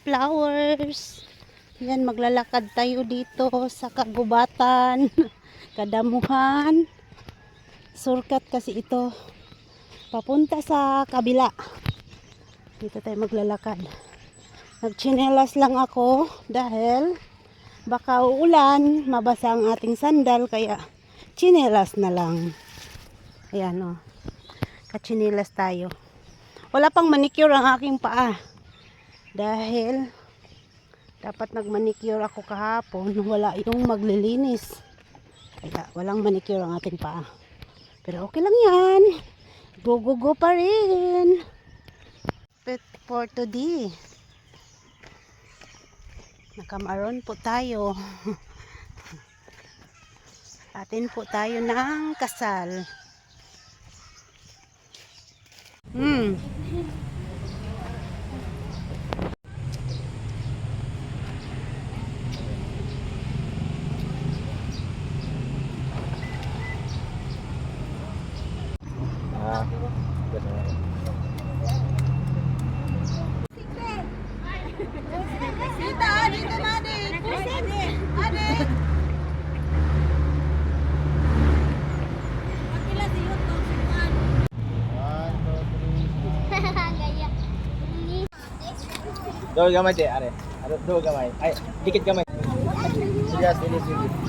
flowers. Yan, maglalakad tayo dito sa kagubatan, kadamuhan. Shortcut kasi ito. Papunta sa kabila. Dito tayo maglalakad. Nagchinelas lang ako dahil baka uulan, mabasa ang ating sandal, kaya chinelas na lang. Ayan o. Kachinelas tayo. Wala pang manicure ang aking paa. Dahil dapat nagmanicure ako kahapon, wala yung maglilinis. Kaya walang manicure ang ating paa. Pero okay lang yan. Go pa rin. Fit for today. Nakamaroon po tayo. Atin po tayo ng kasal. Sita, dito na adik. Adik. Pagkila si YouTube. Gaya. Dua gamay, are. Ada dua gamay. Ay, dikit gamay. Serius, ini.